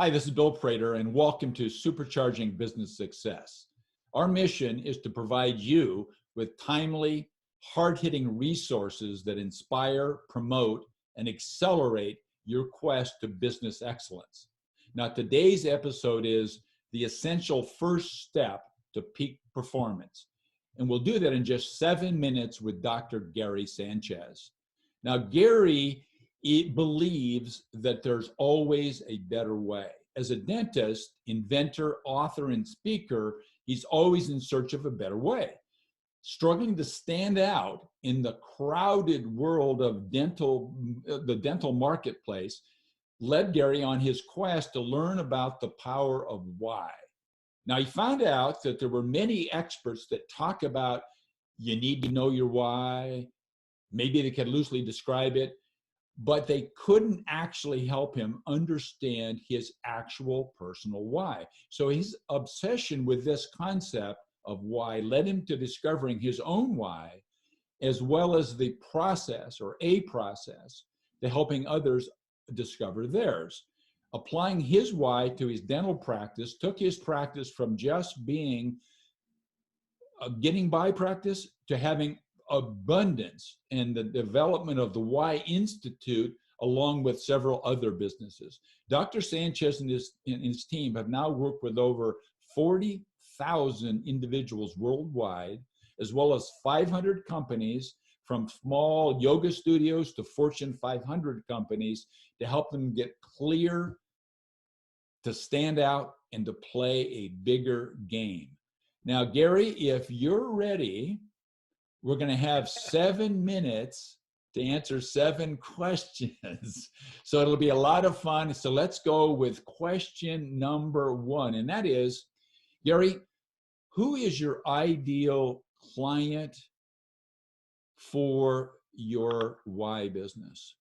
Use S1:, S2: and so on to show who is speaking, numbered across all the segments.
S1: Hi, this is Bill Prater, and welcome to Supercharging Business Success. Our mission is to provide you with timely, hard-hitting resources that inspire, promote, and accelerate your quest to business excellence. Now, today's episode is the essential first step to peak performance. And we'll do that in just 7 minutes with Dr. Gary Sanchez. Now, Gary believes that there's always a better way. As a dentist, inventor, author, and speaker, he's always in search of a better way. Struggling to stand out in the crowded world of the dental marketplace led Gary on his quest to learn about the power of why. Now, he found out that there were many experts that talk about you need to know your why. Maybe they could loosely describe it, but they couldn't actually help him understand his actual personal why. So his obsession with this concept of why led him to discovering his own why, as well as the process or a process to helping others discover theirs. Applying his why to his dental practice took his practice from just being a getting by practice to having abundance, and the development of the Why Institute, along with several other businesses. Dr. Sanchez and his team have now worked with over 40,000 individuals worldwide, as well as 500 companies, from small yoga studios to Fortune 500 companies, to help them get clear, to stand out, and to play a bigger game. Now, Gary, if you're ready, we're going to have 7 minutes to answer 7 questions. So it'll be a lot of fun. So let's go with question number 1. And that is, Gary, who is your ideal client for your why business?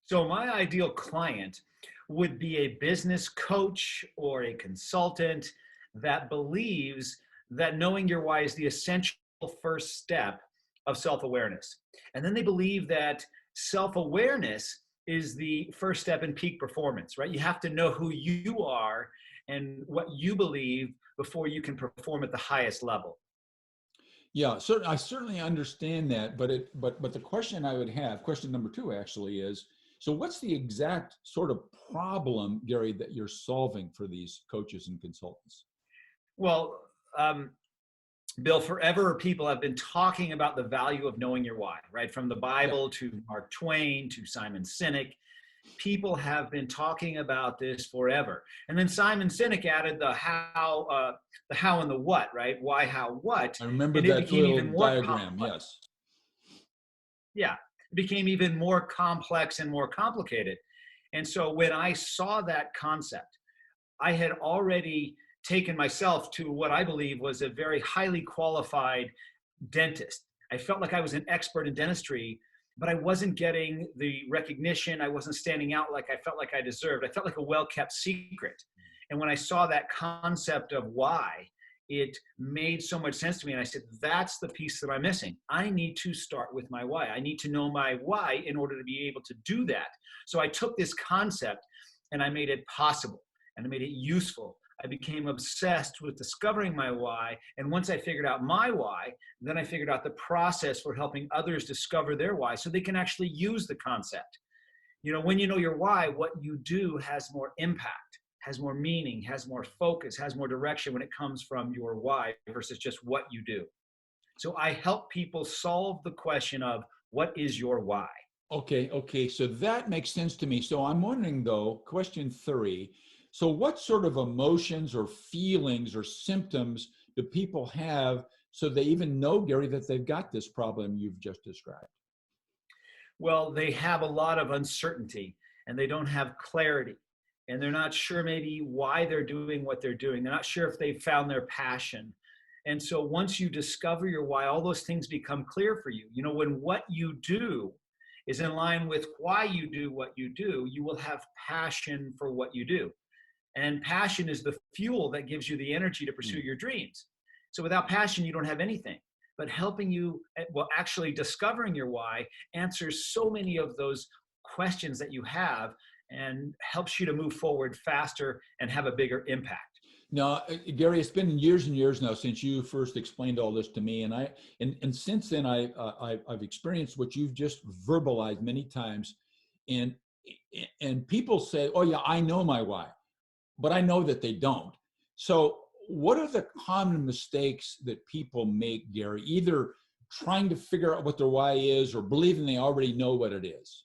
S2: So my ideal client would be a business coach or a consultant that believes that knowing your why is the essential first step of self-awareness. And then they believe that self-awareness is the first step in peak performance, right? You have to know who you are and what you believe before you can perform at the highest level.
S1: Yeah, so I certainly understand that, but the question I would have, question number 2 actually is, so what's the exact sort of problem, Gary, that you're solving for these coaches and consultants?
S2: Well, Bill, forever people have been talking about the value of knowing your why, right? From the Bible to Mark Twain to Simon Sinek. People have been talking about this forever. And then Simon Sinek added the how and the what, right? Why, how, what.
S1: I remember
S2: and
S1: that little diagram, yes.
S2: Yeah, it became even more complex and more complicated. And so when I saw that concept, I had already taken myself to what I believe was a very highly qualified dentist. I felt like I was an expert in dentistry, but I wasn't getting the recognition. I wasn't standing out like I felt like I deserved. I felt like a well-kept secret. And when I saw that concept of why, it made so much sense to me. And I said, that's the piece that I'm missing. I need to start with my why. I need to know my why in order to be able to do that. So I took this concept and I made it possible and I made it useful. I became obsessed with discovering my why. And once I figured out my why, then I figured out the process for helping others discover their why so they can actually use the concept. You know, when you know your why, what you do has more impact, has more meaning, has more focus, has more direction when it comes from your why versus just what you do. So I help people solve the question of what is your why?
S1: Okay, so that makes sense to me. So I'm wondering though, question 3, so what sort of emotions or feelings or symptoms do people have so they even know, Gary, that they've got this problem you've just described?
S2: Well, they have a lot of uncertainty and they don't have clarity and they're not sure maybe why they're doing what they're doing. They're not sure if they've found their passion. And so once you discover your why, all those things become clear for you. You know, when what you do is in line with why you do what you do, you will have passion for what you do. And passion is the fuel that gives you the energy to pursue your dreams. So without passion, you don't have anything. But helping you, well, actually discovering your why answers so many of those questions that you have and helps you to move forward faster and have a bigger impact.
S1: Now, Gary, it's been years and years now since you first explained all this to me, and since then I've experienced what you've just verbalized many times, and people say, "Oh yeah, I know my why," but I know that they don't. So, what are the common mistakes that people make, Gary? Either trying to figure out what their why is, or believing they already know what it is.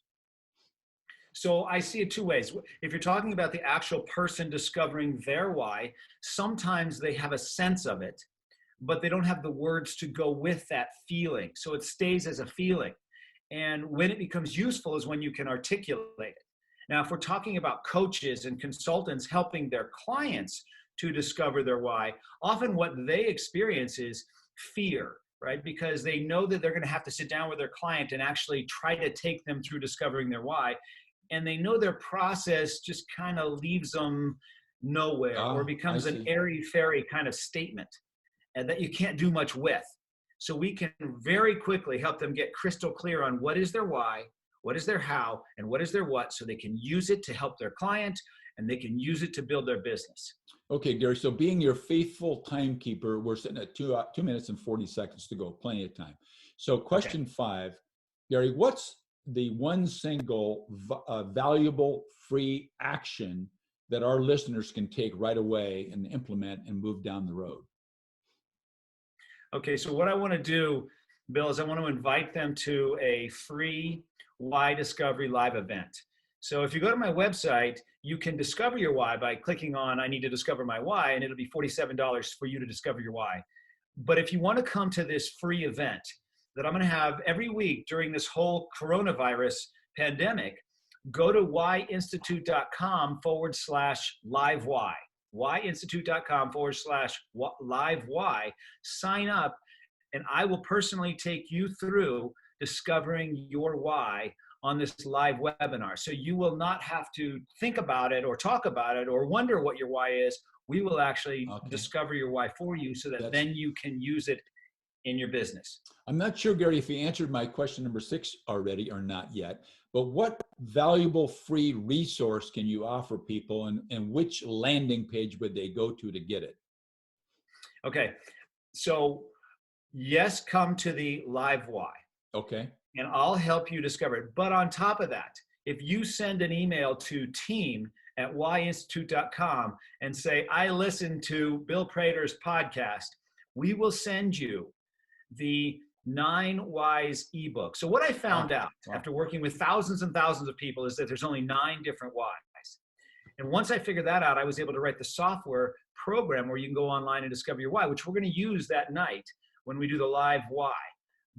S2: So I see it two ways. If you're talking about the actual person discovering their why, sometimes they have a sense of it, but they don't have the words to go with that feeling. So it stays as a feeling. And when it becomes useful is when you can articulate it. Now, if we're talking about coaches and consultants helping their clients to discover their why, often what they experience is fear, right? Because they know that they're going to have to sit down with their client and actually try to take them through discovering their why. And they know their process just kind of leaves them nowhere or becomes an airy-fairy kind of statement and that you can't do much with. So we can very quickly help them get crystal clear on what is their why, what is their how, and what is their what, so they can use it to help their client and they can use it to build their business.
S1: Okay, Gary, so being your faithful timekeeper, we're sitting at 2 minutes and 40 seconds to go, plenty of time. So question 5, Gary, what's the one single valuable free action that our listeners can take right away and implement and move down the road?
S2: Okay, so what I want to do, Bill, is I want to invite them to a free Why Discovery Live event. So if you go to my website, you can discover your why by clicking on I need to discover my why, and it'll be $47 for you to discover your why. But if you want to come to this free event that I'm going to have every week during this whole coronavirus pandemic, go to whyinstitute.com/live why. whyinstitute.com/live why. Sign up, and I will personally take you through discovering your why on this live webinar. So you will not have to think about it or talk about it or wonder what your why is. We will actually discover your why for you so that then you can use it in your business.
S1: I'm not sure, Gary, if you answered my question number 6 already or not yet, but what valuable free resource can you offer people, and which landing page would they go to get it?
S2: Okay, so yes, come to the live why.
S1: Okay.
S2: And I'll help you discover it. But on top of that, if you send an email to team@whyinstitute.com and say, I listened to Bill Prater's podcast, we will send you the 9 Whys ebook. So what I found out after working with thousands and thousands of people is that there's only 9 different whys. And once I figured that out, I was able to write the software program where you can go online and discover your why, which we're going to use that night when we do the live why.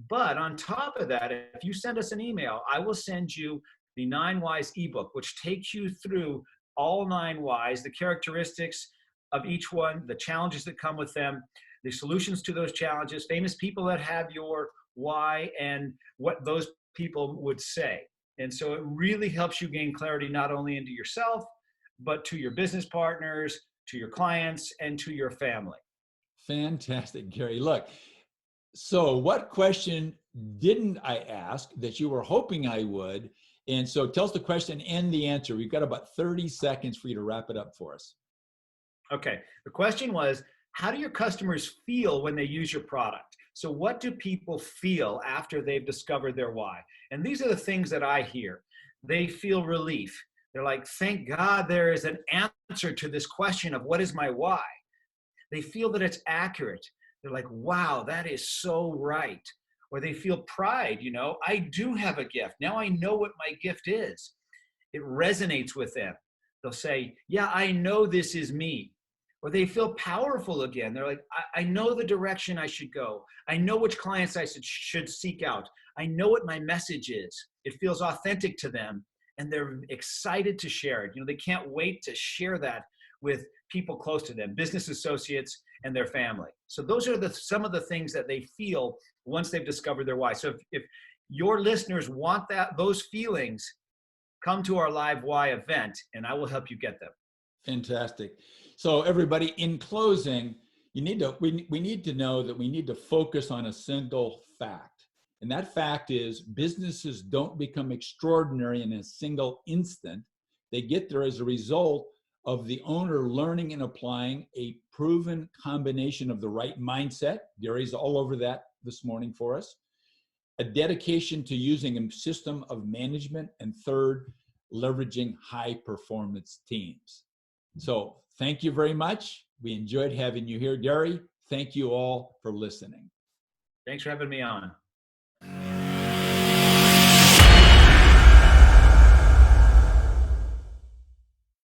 S2: But on top of that, if you send us an email, I will send you the 9 Whys ebook, which takes you through all 9 whys, the characteristics of each one, the challenges that come with them, the solutions to those challenges, famous people that have your why, and what those people would say. And so it really helps you gain clarity not only into yourself, but to your business partners, to your clients, and to your family.
S1: Fantastic, Gary. Look, so what question didn't I ask that you were hoping I would? And so tell us the question and the answer. We've got about 30 seconds for you to wrap it up for us.
S2: Okay. The question was, how do your customers feel when they use your product? So what do people feel after they've discovered their why? And these are the things that I hear. They feel relief. They're like, thank God there is an answer to this question of what is my why? They feel that it's accurate. They're like, wow, that is so right. Or they feel pride, I do have a gift. Now I know what my gift is. It resonates with them. They'll say, yeah, I know this is me. Or they feel powerful again. They're like, I know the direction I should go. I know which clients I should seek out. I know what my message is. It feels authentic to them, and they're excited to share it. They can't wait to share that with people close to them, business associates and their family. So those are some of the things that they feel once they've discovered their why. So if your listeners want those feelings, come to our live why event, and I will help you get them.
S1: Fantastic. So everybody, in closing, we need to know that we need to focus on a single fact. And that fact is businesses don't become extraordinary in a single instant. They get there as a result of the owner learning and applying a proven combination of the right mindset. Gary's all over that this morning for us. A dedication to using a system of management, and third, leveraging high performance teams. So thank you very much. We enjoyed having you here, Gary. Thank you all for listening.
S2: Thanks for having me on.